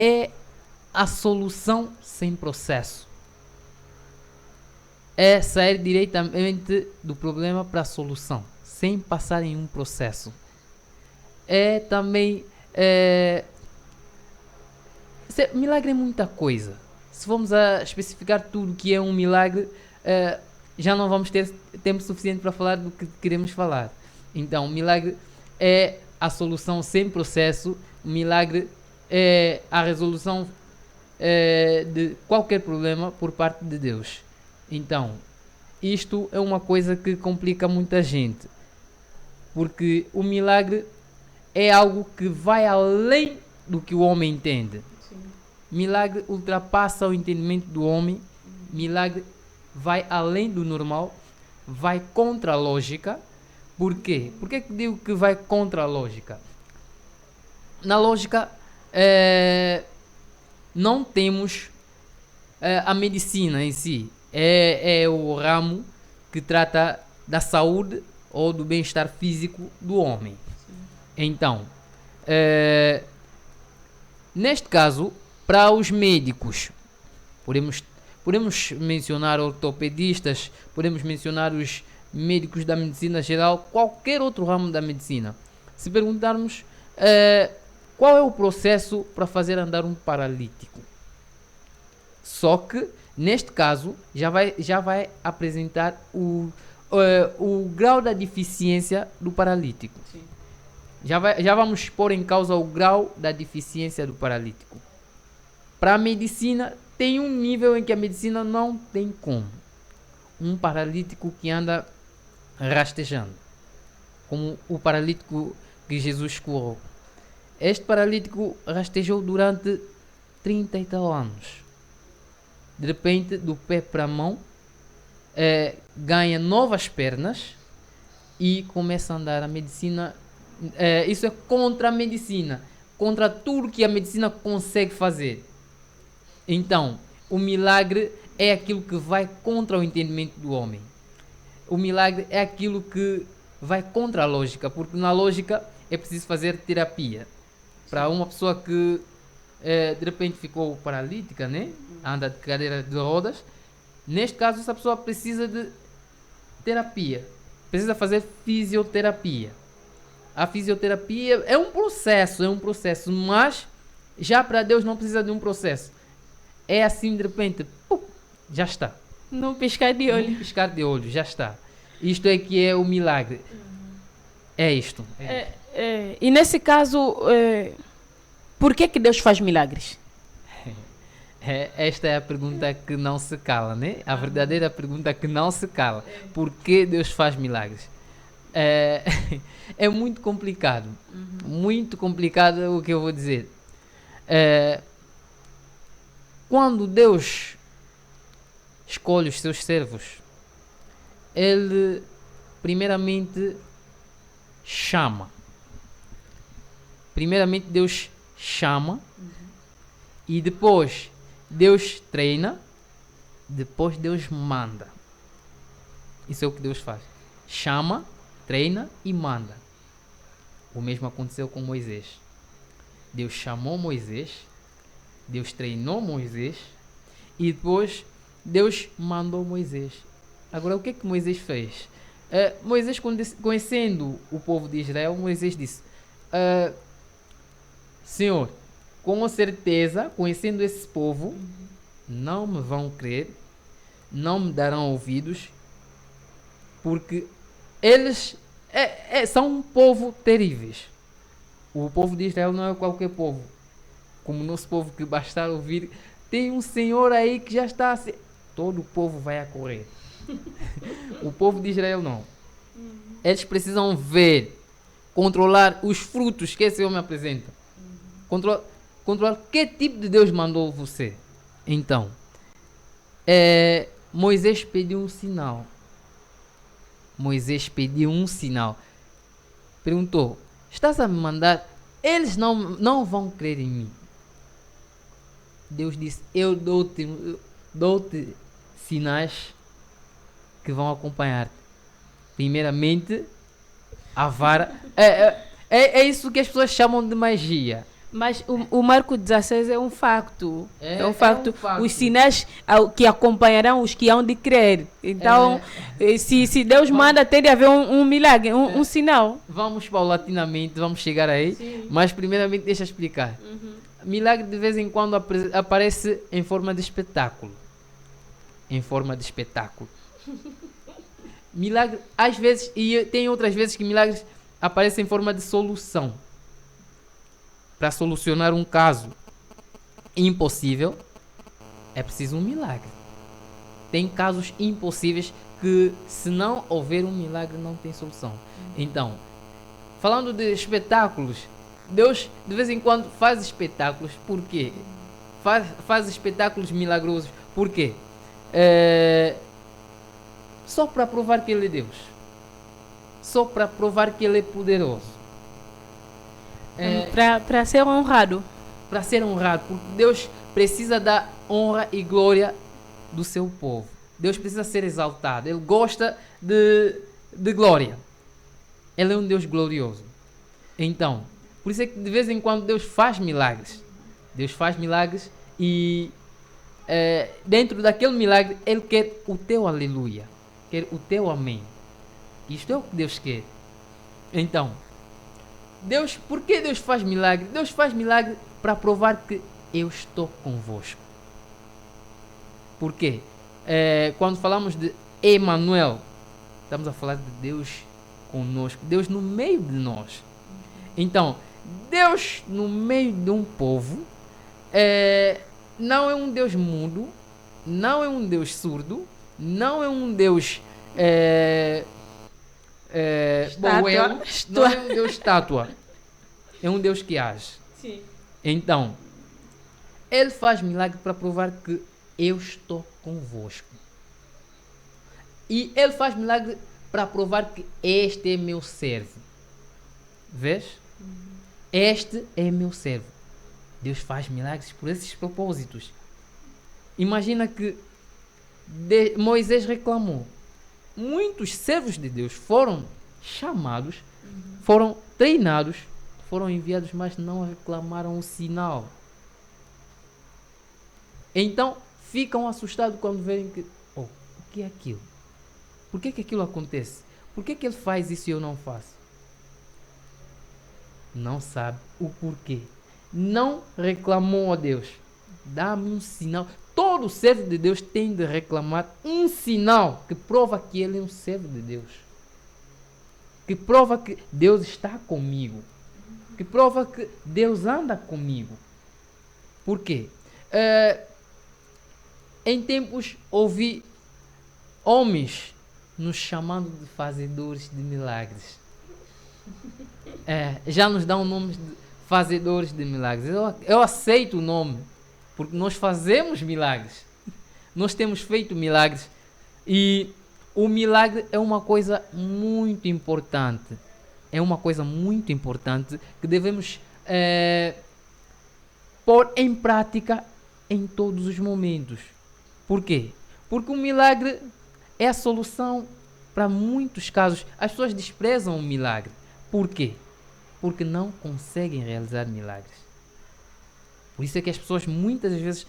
é a solução sem processo. É sair diretamente do problema para a solução, sem passar em um processo. É também. Milagre é muita coisa. Se formos a especificar tudo que é um milagre, já não vamos ter tempo suficiente para falar do que queremos falar. Então, milagre é a solução sem processo. Milagre é a resolução de qualquer problema por parte de Deus. Então, isto é uma coisa que complica muita gente, porque o milagre é algo que vai além do que o homem entende. Sim. Milagre ultrapassa o entendimento do homem. Milagre vai além do normal, vai contra a lógica. Por quê? Por que digo que vai contra a lógica? Na lógica, não temos a medicina em si. É o ramo que trata da saúde ou do bem-estar físico do homem. Sim. Então, neste caso, para os médicos, podemos mencionar ortopedistas, podemos mencionar os médicos da medicina geral, qualquer outro ramo da medicina. Se perguntarmos qual é o processo para fazer andar um paralítico, só que neste caso já vai apresentar o grau da deficiência do paralítico. Sim. Já vamos pôr em causa o grau da deficiência do paralítico. Para a medicina, tem um nível em que a medicina não tem como. Um paralítico que anda rastejando, como o paralítico que Jesus curou. Este paralítico rastejou durante 30 e tal anos. De repente, do pé para a mão, ganha novas pernas e começa a andar. A medicina, isso é contra a medicina, contra tudo que a medicina consegue fazer. Então, o milagre é aquilo que vai contra o entendimento do homem. O milagre é aquilo que vai contra a lógica, porque na lógica é preciso fazer terapia. Para uma pessoa que de repente ficou paralítica, né? Anda de cadeira de rodas, neste caso essa pessoa precisa de terapia, precisa fazer fisioterapia. A fisioterapia é um processo, mas já para Deus não precisa de um processo. É assim de repente, já está. Não piscar de olho. Num piscar de olho, já está. Isto é que é o milagre. É isto. E nesse caso, por que Deus faz milagres? Esta é a pergunta que não se cala, né? A verdadeira pergunta que não se cala. Por que Deus faz milagres? É muito complicado. Muito complicado o que eu vou dizer. Quando Deus escolhe os seus servos, Ele primeiramente chama. Primeiramente Deus chama e depois Deus treina, depois Deus manda. Isso é o que Deus faz. Chama, treina e manda. O mesmo aconteceu com Moisés. Deus chamou Moisés, Deus treinou Moisés e depois Deus mandou Moisés. Agora, o que é que Moisés fez? Moisés, conhecendo o povo de Israel, Moisés disse: Senhor, com certeza, conhecendo esse povo, não me vão crer, não me darão ouvidos, porque eles são um povo terríveis. O povo de Israel não é qualquer povo, como o nosso povo que basta ouvir. Tem um Senhor aí que já está assim. Todo o povo vai a correr. O povo de Israel não. Eles precisam ver, controlar os frutos que esse homem apresenta. Controlar que tipo de Deus mandou você. Então, Moisés pediu um sinal. Moisés pediu um sinal. Perguntou: estás a me mandar? Eles não vão crer em mim. Deus disse: eu dou-te sinais que vão acompanhar-te. Primeiramente, a vara. É isso que as pessoas chamam de magia. Mas o Marco 16 é um facto. É um É um facto. facto. Os sinais que acompanharão os que hão de crer. Então, se Deus manda, tem de haver um milagre, um sinal. Vamos paulatinamente, vamos chegar aí. Sim. Mas primeiramente deixa eu explicar. Milagre de vez em quando aparece em forma de espetáculo. Em forma de espetáculo. Milagre, às vezes, e tem outras vezes que milagres aparecem em forma de solução. Para solucionar um caso impossível, é preciso um milagre. Tem casos impossíveis que, se não houver um milagre, não tem solução. Então, falando de espetáculos, Deus de vez em quando faz espetáculos. Por quê? Faz espetáculos milagrosos. Por quê? Só para provar que Ele é Deus. Só para provar que Ele é poderoso. Para ser honrado. Para ser honrado. Porque Deus precisa da honra e glória do seu povo. Deus precisa ser exaltado. Ele gosta de glória. Ele é um Deus glorioso. Então, por isso é que de vez em quando Deus faz milagres. Deus faz milagres e dentro daquele milagre Ele quer o teu aleluia. Quer o teu amém. Isto é o que Deus quer. Então, por que Deus faz milagre? Deus faz milagre para provar que eu estou convosco. Por quê? Quando falamos de Emmanuel, estamos a falar de Deus conosco, Deus no meio de nós. Então, Deus no meio de um povo não é um Deus mudo, não é um Deus surdo, não é um Deus boelo, não é um Deus estátua. É um Deus que age. Sim. Então, Ele faz milagre para provar que eu estou convosco. E Ele faz milagre para provar que este é meu servo. Vês? Este é meu servo. Deus faz milagres por esses propósitos. Imagina que Moisés reclamou. Muitos servos de Deus foram chamados, foram treinados, foram enviados, mas não reclamaram o sinal. Então ficam assustados quando verem que, o que é aquilo? Por que aquilo acontece? Por que ele faz isso e eu não faço? Não sabe o porquê. Não reclamou a Deus. Dá-me um sinal. Todo servo de Deus tem de reclamar um sinal que prova que ele é um servo de Deus. Que prova que Deus está comigo. Que prova que Deus anda comigo. Por quê? Em tempos ouvi homens nos chamando de fazedores de milagres. Já nos dão nomes de fazedores de milagres. Eu aceito o nome, porque nós fazemos milagres. Nós temos feito milagres. E o milagre é uma coisa muito importante. É uma coisa muito importante que devemos pôr em prática em todos os momentos. Por quê? Porque o milagre é a solução para muitos casos. As pessoas desprezam o milagre. Por quê? Porque não conseguem realizar milagres. Por isso é que as pessoas muitas vezes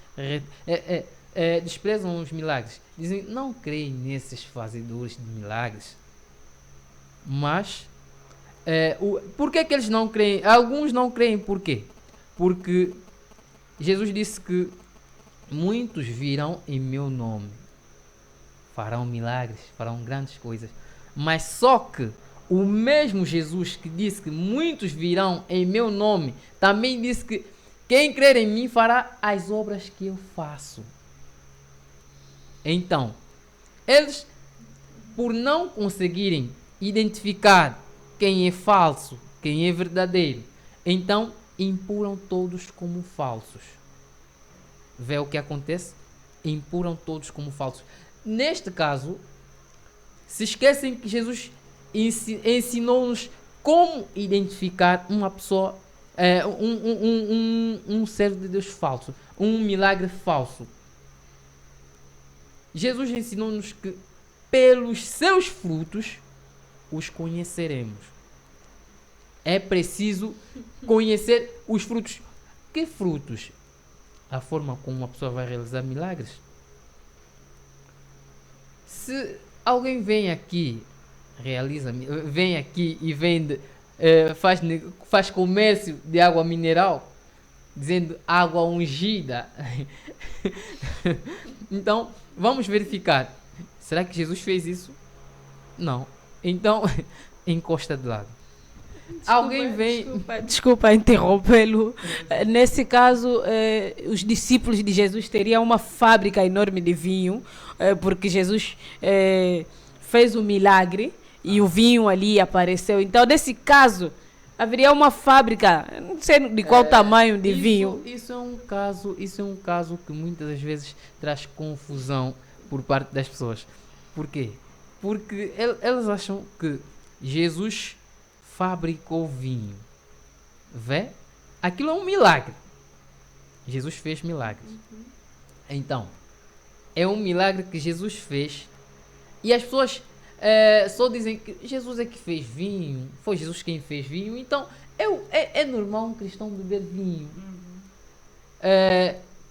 desprezam os milagres. Dizem, não creem nesses fazedores de milagres. Mas, por que eles não creem? Alguns não creem, por quê? Porque Jesus disse que muitos virão em meu nome. Farão milagres, farão grandes coisas. Mas só que o mesmo Jesus que disse que muitos virão em meu nome, também disse que quem crer em mim fará as obras que eu faço. Então, eles, por não conseguirem identificar quem é falso, quem é verdadeiro, então impuram todos como falsos. Vê o que acontece? Impuram todos como falsos. Neste caso, se esquecem que Jesus ensinou-nos como identificar uma pessoa, um servo de Deus falso, um milagre falso. Jesus ensinou-nos que pelos seus frutos os conheceremos. É preciso conhecer os frutos. que frutos? A forma como uma pessoa vai realizar milagres. Se alguém vem aqui, vem aqui e vende, faz comércio de água mineral, dizendo água ungida, então vamos verificar. Será que Jesus fez isso? Não. Então, encosta de lado. Alguém vem. Desculpa interrompê-lo. Nesse caso, os discípulos de Jesus teriam uma fábrica enorme de vinho, porque Jesus fez um milagre e o vinho ali apareceu. Então, nesse caso, haveria uma fábrica, não sei de qual tamanho de vinho. Isso é um caso que muitas das vezes traz confusão por parte das pessoas. Por quê? Porque elas acham que Jesus fabricou vinho. Vê? Aquilo é um milagre. Jesus fez milagres. Então, é um milagre que Jesus fez. E as pessoas só dizem que Jesus é que fez vinho. Foi Jesus quem fez vinho. Então, é normal um cristão beber vinho.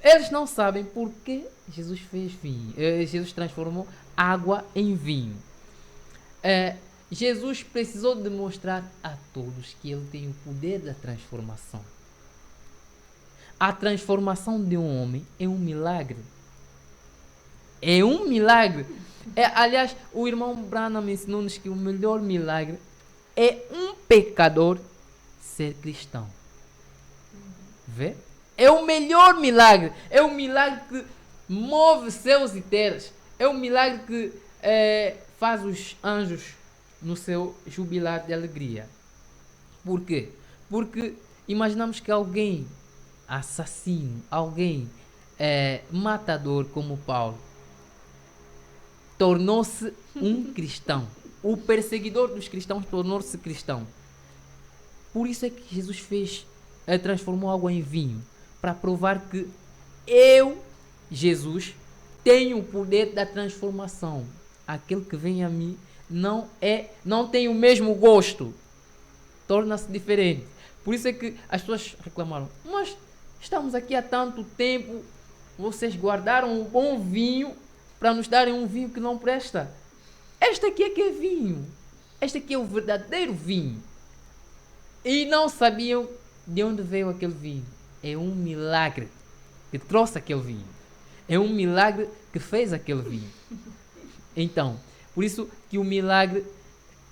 Eles não sabem porque Jesus fez vinho. Jesus transformou água em vinho. Jesus precisou demonstrar a todos que ele tem o poder da transformação. A transformação de um homem é um milagre. É um milagre. Aliás, o irmão Branham ensinou-nos que o melhor milagre é um pecador ser cristão. Vê? É o melhor milagre. É um milagre que move céus e terras. É um milagre que faz os anjos no seu jubilar de alegria. Por quê? Porque imaginamos que alguém assassino, alguém matador como Paulo, tornou-se um cristão. O perseguidor dos cristãos tornou-se cristão. Por isso é que Jesus transformou água em vinho, para provar que eu, Jesus, tenho o poder da transformação. Aquele que vem a mim não tem o mesmo gosto, torna-se diferente. Por isso é que as pessoas reclamaram: mas estamos aqui há tanto tempo, vocês guardaram um bom vinho para nos darem um vinho que não presta. Este aqui é que é vinho, este aqui é o verdadeiro vinho. E não sabiam de onde veio aquele vinho. É um milagre que trouxe aquele vinho. É um milagre que fez aquele vinho. Então, por isso que o milagre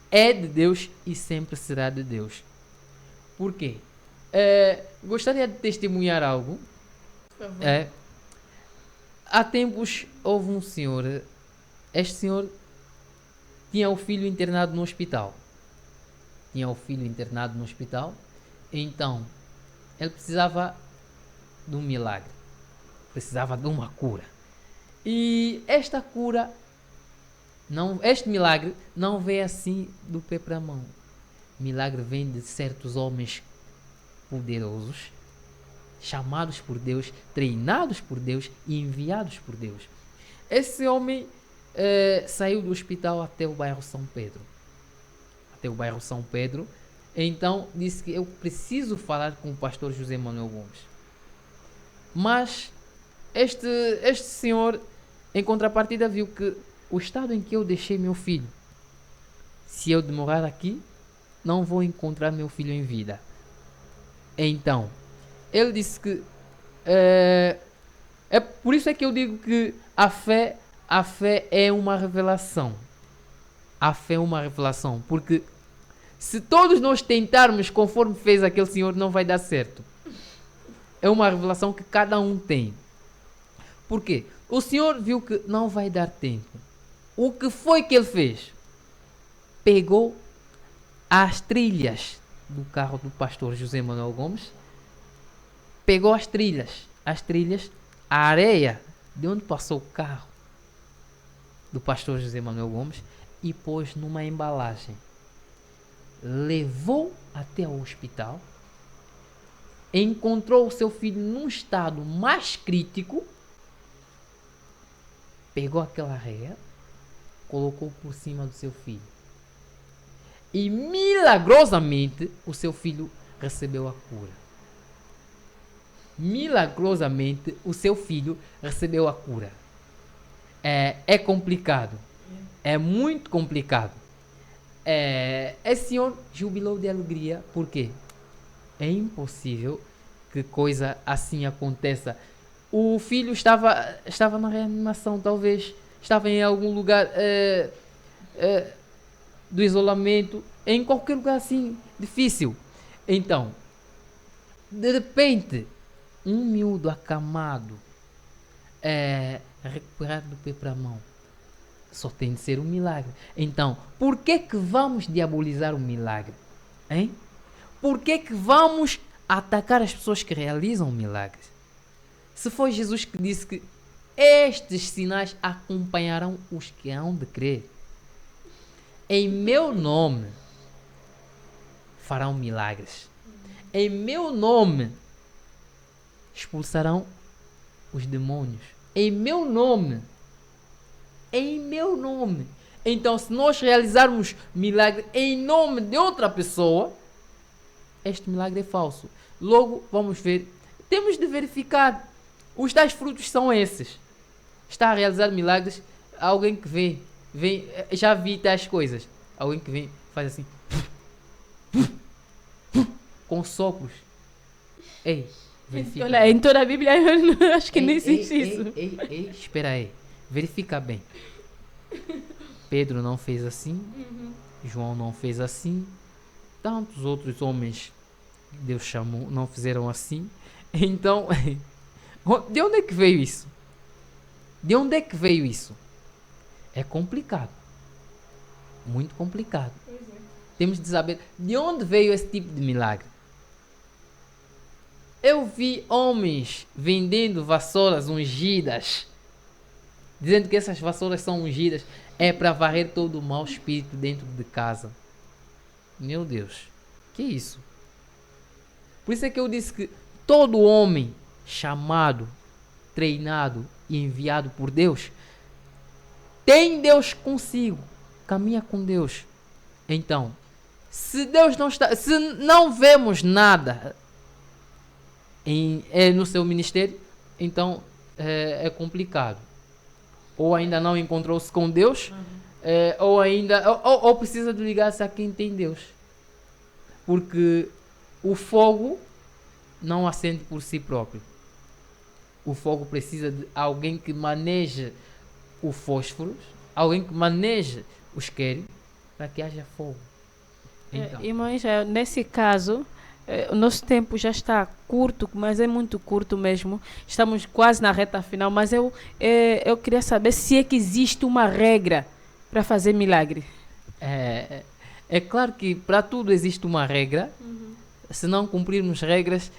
é de Deus e sempre será de Deus. Por quê? Gostaria de testemunhar algo. Há tempos houve um senhor. Este senhor tinha o filho internado no hospital. Então, ele precisava de um milagre. Precisava de uma cura. E esta cura, este milagre não veio assim do pé para a mão. Milagre vem de certos homens poderosos, chamados por Deus, treinados por Deus e enviados por Deus. Esse homem saiu do hospital até o bairro São Pedro. Então disse que eu preciso falar com o pastor José Manuel Gomes. Mas este senhor, em contrapartida, viu que o estado em que eu deixei meu filho, se eu demorar aqui, não vou encontrar meu filho em vida. Então, ele disse que é por isso é que eu digo que a fé é uma revelação. A fé é uma revelação, porque se todos nós tentarmos conforme fez aquele senhor, não vai dar certo. É uma revelação que cada um tem. Por quê? O senhor viu que não vai dar tempo. O que foi que ele fez? Pegou as trilhas do carro do pastor José Manuel Gomes, pegou as trilhas, a areia de onde passou o carro do pastor José Manuel Gomes e pôs numa embalagem. Levou até o hospital, encontrou o seu filho num estado mais crítico, pegou aquela areia, colocou por cima do seu filho. E milagrosamente o seu filho recebeu a cura. milagrosamente o seu filho recebeu a cura. É complicado. É muito complicado. Esse senhor jubilou de alegria. Por quê? É impossível que coisa assim aconteça. O filho estava na reanimação, talvez. Estava em algum lugar do isolamento. Em qualquer lugar assim, difícil. Então, de repente, um miúdo acamado, recuperado do pé para a mão. Só tem de ser um milagre. Então, por que vamos diabolizar o milagre? Hein? Por que vamos atacar as pessoas que realizam milagres? Se foi Jesus que disse que estes sinais acompanharão os que hão de crer. Em meu nome farão milagres. Em meu nome expulsarão os demônios. Em meu nome. Em meu nome. Então, se nós realizarmos milagre em nome de outra pessoa, este milagre é falso. Logo, vamos ver. Temos de verificar. Os tais frutos são esses. Está a realizar milagres. Alguém que vem, já vi tais coisas. Alguém que vem, faz assim, com sopros. Ei, verifica. Olha, em toda a Bíblia eu acho que não existe isso. Espera aí. Verifica bem. Pedro não fez assim. João não fez assim. Tantos outros homens que Deus chamou não fizeram assim. Então, de onde é que veio isso? De onde é que veio isso? É complicado. Muito complicado. Temos de saber de onde veio esse tipo de milagre. Eu vi homens vendendo vassouras ungidas, dizendo que essas vassouras são ungidas é para varrer todo o mau espírito dentro de casa. Meu Deus, que isso? Por isso é que eu disse que todo homem chamado, treinado e enviado por Deus tem Deus consigo, caminha com Deus. Então, se Deus não está, se não vemos nada no seu ministério, então é complicado. Ou ainda não encontrou-se com Deus, ou precisa de ligar-se a quem tem Deus. Porque o fogo não acende por si próprio. O fogo precisa de alguém que maneje o fósforo, alguém que maneje o isqueiro, para que haja fogo. Então. Irmãos, nesse caso, o nosso tempo já está curto, mas é muito curto mesmo. Estamos quase na reta final, mas eu queria saber se é que existe uma regra para fazer milagre. É claro que para tudo existe uma regra. Se não cumprirmos regras,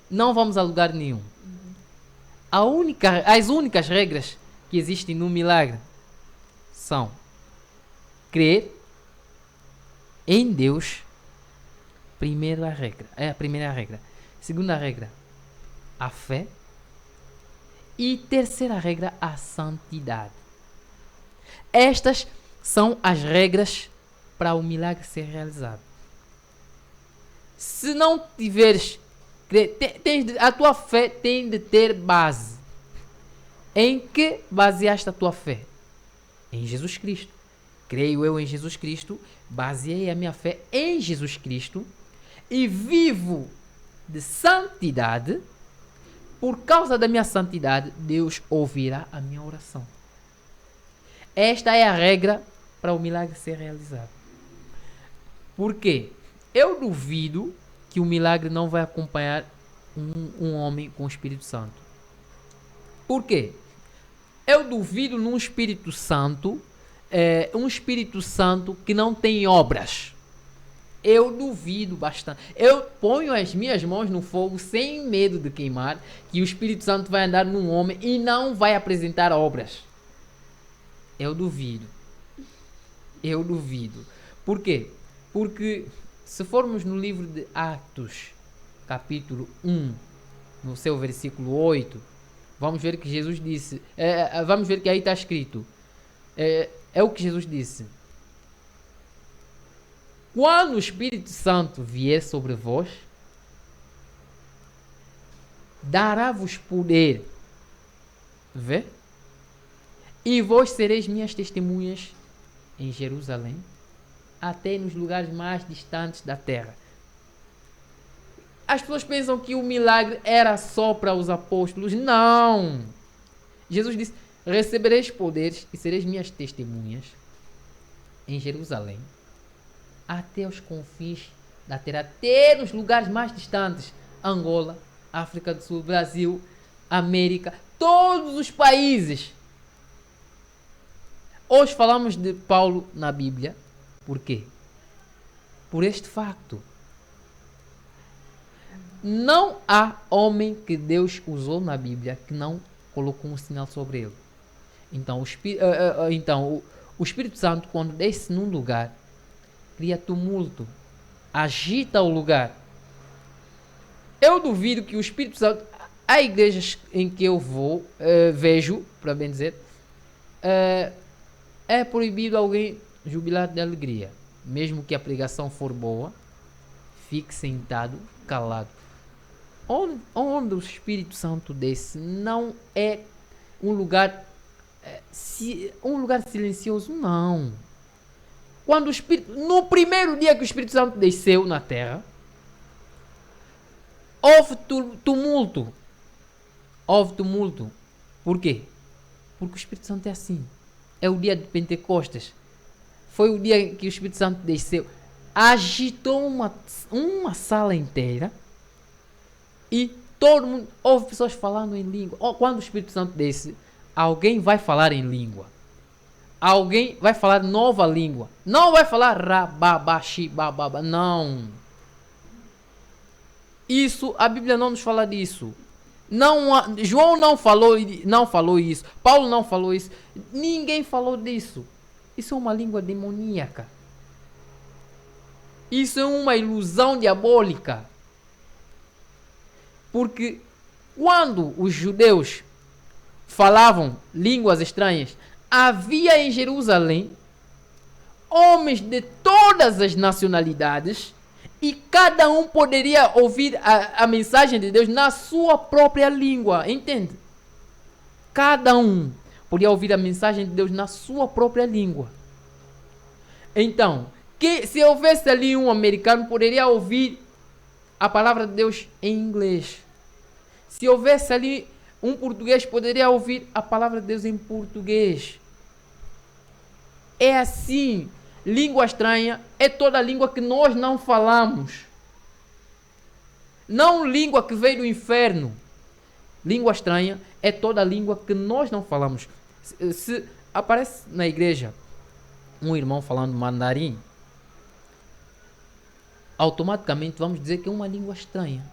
não vamos a lugar nenhum. As únicas regras que existem no milagre são crer em Deus. Primeira regra. É a primeira regra. Segunda regra, a fé. E terceira regra, a santidade. Estas são as regras para o milagre ser realizado. Se não tiveres, a tua fé tem de ter base. Em que baseaste a tua fé? Em Jesus Cristo. Creio eu em Jesus Cristo, baseei a minha fé em Jesus Cristo e vivo de santidade. Por causa da minha santidade, Deus ouvirá a minha oração. Esta é a regra para o milagre ser realizado. Por quê? Eu duvido que o milagre não vai acompanhar um homem com o Espírito Santo. Por quê? Eu duvido num Espírito Santo, um Espírito Santo que não tem obras. Eu duvido bastante. Eu ponho as minhas mãos no fogo sem medo de queimar, que o Espírito Santo vai andar num homem e não vai apresentar obras. Eu duvido. Eu duvido. Por quê? Porque se formos no livro de Atos, capítulo 1, no seu versículo 8, vamos ver que Jesus disse, vamos ver que aí está escrito, é o que Jesus disse: quando o Espírito Santo vier sobre vós, dará-vos poder. Vê? E vós sereis minhas testemunhas em Jerusalém, até nos lugares mais distantes da terra. As pessoas pensam que o milagre era só para os apóstolos. Não! Jesus disse: recebereis poderes e sereis minhas testemunhas em Jerusalém, até os confins da terra, até nos lugares mais distantes. Angola, África do Sul, Brasil, América, todos os países. Hoje falamos de Paulo na Bíblia. Por quê? Por este facto. Não há homem que Deus usou na Bíblia que não colocou um sinal sobre ele. Então o Espírito Santo, quando desce num lugar, cria tumulto, agita o lugar. Eu duvido que o Espírito Santo, há igrejas em que eu vou, vejo, para bem dizer, é proibido alguém jubilar de alegria, mesmo que a pregação for boa, fique sentado, calado. Onde o Espírito Santo desce não é um lugar silencioso, não. Quando no primeiro dia que o Espírito Santo desceu na terra, houve tumulto. Houve tumulto. Por quê? Porque o Espírito Santo é assim. É o dia de Pentecostes. Foi o dia que o Espírito Santo desceu. Agitou uma sala inteira. E todo mundo, houve pessoas falando em língua. Quando o Espírito Santo desce, alguém vai falar em língua. Alguém vai falar nova língua. Não vai falar rababaxi bababa. Não. Isso, a Bíblia não nos fala disso. João não falou isso. Paulo não falou isso. Ninguém falou disso. Isso é uma língua demoníaca. Isso é uma ilusão diabólica. Porque quando os judeus falavam línguas estranhas, havia em Jerusalém homens de todas as nacionalidades e cada um poderia ouvir a mensagem de Deus na sua própria língua. Entende? Cada um podia ouvir a mensagem de Deus na sua própria língua. Então, se houvesse ali um americano, poderia ouvir a palavra de Deus em inglês. Se houvesse ali um português, poderia ouvir a palavra de Deus em português. É assim. Língua estranha é toda língua que nós não falamos. Não língua que veio do inferno. Língua estranha é toda língua que nós não falamos. Se aparece na igreja um irmão falando mandarim, automaticamente vamos dizer que é uma língua estranha.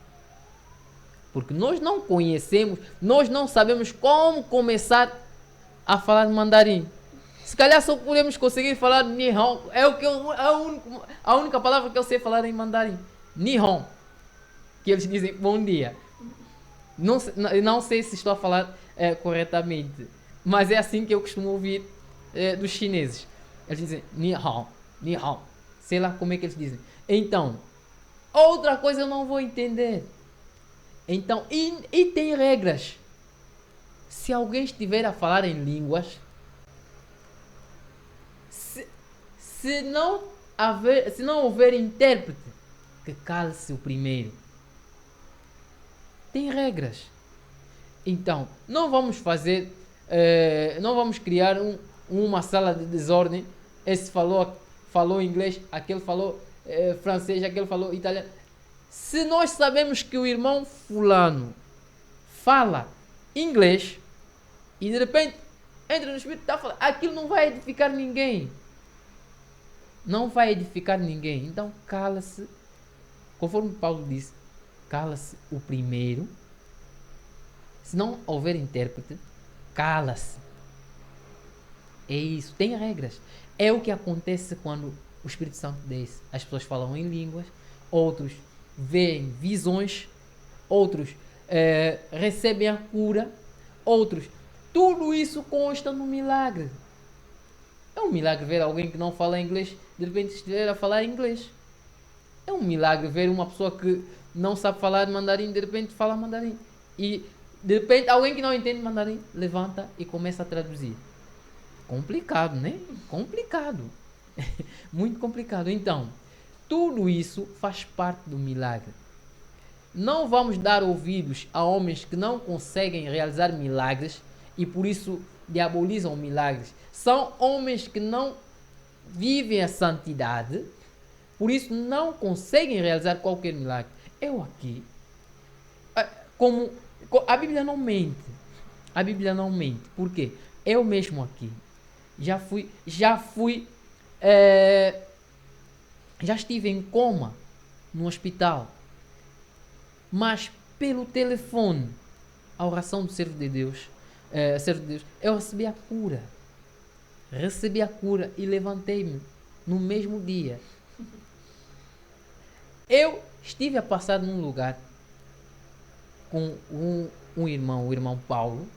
Porque nós não conhecemos, nós não sabemos como começar a falar mandarim. Se calhar só podemos conseguir falar Nihon. A única palavra que eu sei falar em mandarim. Nihon. Que eles dizem bom dia. Não sei se estou a falar corretamente. Mas é assim que eu costumo ouvir dos chineses. Eles dizem Nihon. Nihon. Sei lá como é que eles dizem. Então, outra coisa eu não vou entender. Então, e tem regras. Se alguém estiver a falar em línguas, se não houver intérprete, que cale-se o primeiro. Tem regras. Então, não vamos criar uma sala de desordem. Esse falou inglês, aquele falou francês, aquele falou italiano. Se nós sabemos que o irmão fulano fala inglês e de repente entra no Espírito e está falando, aquilo não vai edificar ninguém. Não vai edificar ninguém. Então cala-se. Conforme Paulo disse, cala-se o primeiro. Se não houver intérprete, cala-se. É isso. Tem regras. É o que acontece quando o Espírito Santo desce. As pessoas falam em línguas, outros veem visões, outros recebem a cura, outros. Tudo isso consta no milagre. É um milagre ver alguém que não fala inglês de repente estiver a falar inglês. É um milagre ver uma pessoa que não sabe falar mandarim de repente fala mandarim. E de repente alguém que não entende mandarim levanta e começa a traduzir. Complicado, né? Complicado. Muito complicado. Então, tudo isso faz parte do milagre. Não vamos dar ouvidos a homens que não conseguem realizar milagres e por isso diabolizam milagres. São homens que não vivem a santidade, por isso não conseguem realizar qualquer milagre. Eu aqui, como a Bíblia não mente. A Bíblia não mente. Por quê? Eu mesmo aqui já estive em coma no hospital, mas pelo telefone, a oração do servo de Deus, eu recebi a cura. Recebi a cura e levantei-me no mesmo dia. Eu estive a passar num lugar com um irmão, o irmão Paulo.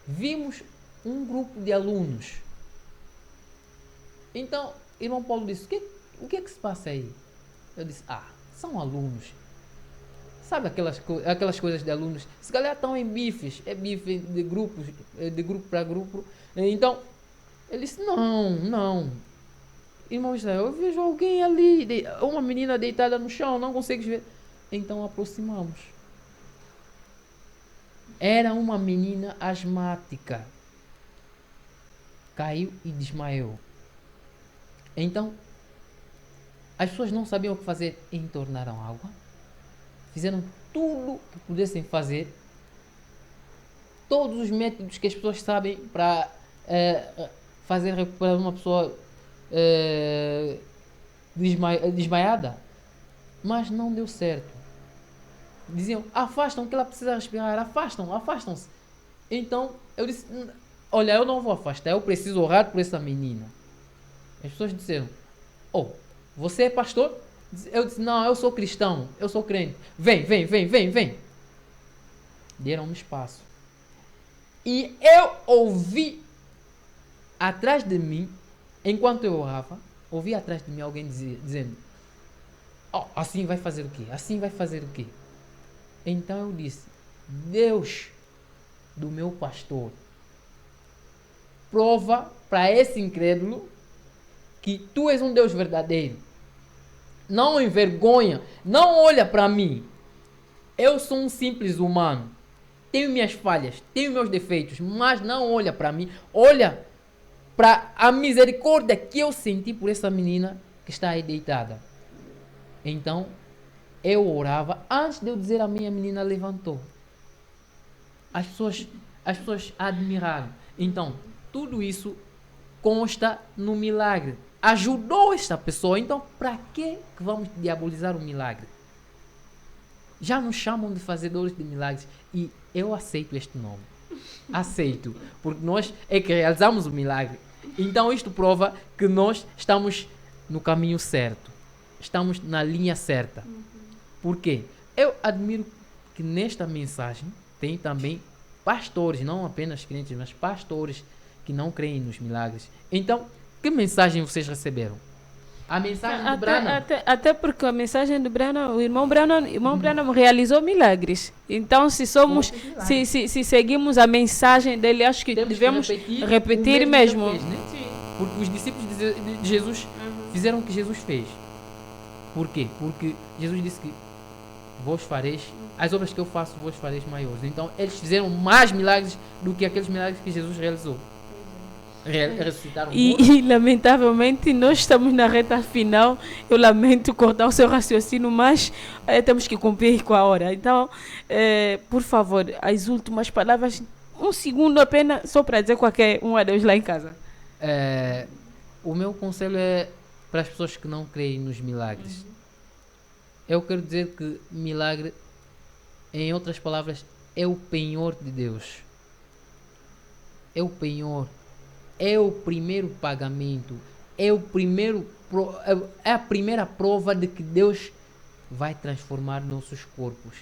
Vimos um grupo de alunos. Então, o irmão Paulo disse, o que é que se passa aí? Eu disse, são alunos. Sabe aquelas coisas de alunos? Se calhar estão em bifes, é bife de grupos, de grupo para grupo. Então, ele disse, não. Irmão Israel, eu vejo alguém ali, uma menina deitada no chão, não consegues ver. Então aproximamos. Era uma menina asmática. Caiu e desmaiou. Então, as pessoas não sabiam o que fazer, entornaram água. Fizeram tudo que pudessem fazer. Todos os métodos que as pessoas sabem para fazer recuperar uma pessoa desmaiada. Mas não deu certo. Diziam, afastam que ela precisa respirar. Afastam-se. Então, eu disse, olha, eu não vou afastar, eu preciso orar por essa menina. As pessoas disseram, você é pastor? Eu disse, não, eu sou cristão, eu sou crente. Vem. Deram-me espaço. E eu ouvi atrás de mim, enquanto eu orava, ouvi atrás de mim alguém dizendo, assim vai fazer o quê? Assim vai fazer o quê? Então eu disse, Deus do meu pastor, prova para esse incrédulo que tu és um Deus verdadeiro. Não envergonha, não olha para mim. Eu sou um simples humano. Tenho minhas falhas, tenho meus defeitos, mas não olha para mim. Olha para a misericórdia que eu senti por essa menina que está aí deitada. Então, eu orava, antes de eu dizer a minha menina levantou. As pessoas admiraram. Então, tudo isso consta no milagre. Ajudou esta pessoa, então para que vamos diabolizar o milagre? Já nos chamam de fazedores de milagres e eu aceito este nome. Aceito, porque nós é que realizamos o milagre. Então isto prova que nós estamos no caminho certo. Estamos na linha certa. Por quê? Eu admiro que nesta mensagem tem também pastores, não apenas crentes, mas pastores que não creem nos milagres. Então, que mensagem vocês receberam? A mensagem do Branham. Até porque a mensagem do Branham, o irmão Branham realizou milagres. Então, se seguimos a mensagem dele, acho que devemos repetir mesmo. Fez, né? Porque os discípulos de Jesus fizeram o que Jesus fez. Por quê? Porque Jesus disse que vos fareis, as obras que eu faço, vos fareis maiores. Então, eles fizeram mais milagres do que aqueles milagres que Jesus realizou. Ressuscitaram e lamentavelmente nós estamos na reta final. Eu lamento cortar o seu raciocínio, mas temos que cumprir com a hora. Então, por favor, as últimas palavras, um segundo apenas, só para dizer qualquer um adeus lá em casa. O meu conselho é para as pessoas que não creem nos milagres. Eu quero dizer que milagre, em outras palavras, é o penhor de Deus. É o penhor. É o primeiro pagamento, é a primeira prova de que Deus vai transformar nossos corpos.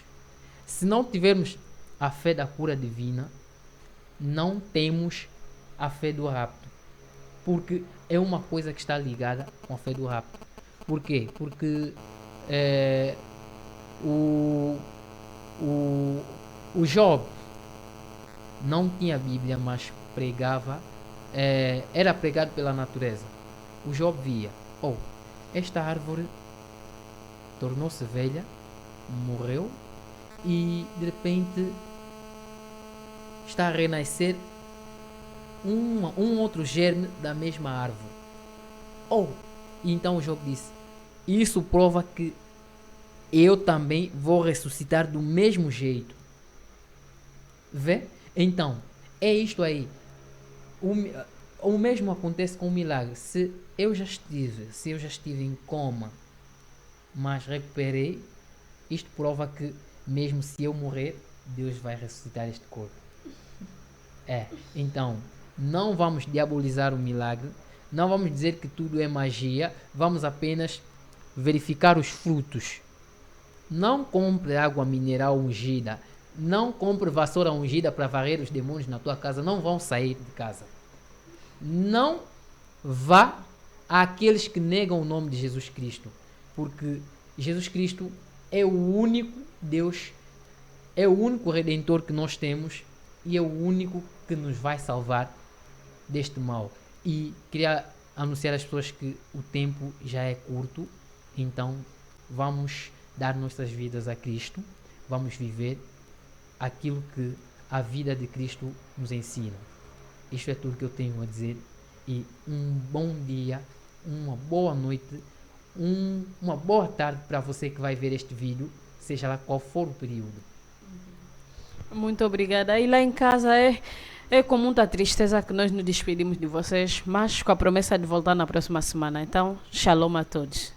Se não tivermos a fé da cura divina, não temos a fé do rapto, porque é uma coisa que está ligada com a fé do rapto. Por quê? Porque O, o Job não tinha Bíblia, mas pregava, era pregado pela natureza. O Job via, esta árvore tornou-se velha, morreu, e de repente está a renascer um outro germe da mesma árvore. E então o Job disse, isso prova que eu também vou ressuscitar do mesmo jeito. Vê? Então, é isto aí. O mesmo acontece com o milagre. Se eu já estive em coma, mas recuperei, isto prova que mesmo se eu morrer, Deus vai ressuscitar este corpo. Então, não vamos diabolizar o milagre, não vamos dizer que tudo é magia, vamos apenas verificar os frutos. Não compre água mineral ungida, não compre vassoura ungida para varrer os demônios na tua casa, não vão sair de casa. Não vá àqueles que negam o nome de Jesus Cristo, porque Jesus Cristo é o único Deus, é o único Redentor que nós temos e é o único que nos vai salvar deste mal. E queria anunciar às pessoas que o tempo já é curto, então vamos dar nossas vidas a Cristo, vamos viver aquilo que a vida de Cristo nos ensina. Isto é tudo que eu tenho a dizer, e um bom dia, uma boa noite, uma boa tarde para você que vai ver este vídeo, seja lá qual for o período. Muito obrigada. E lá em casa é com muita tristeza que nós nos despedimos de vocês, mas com a promessa de voltar na próxima semana. Então, shalom a todos.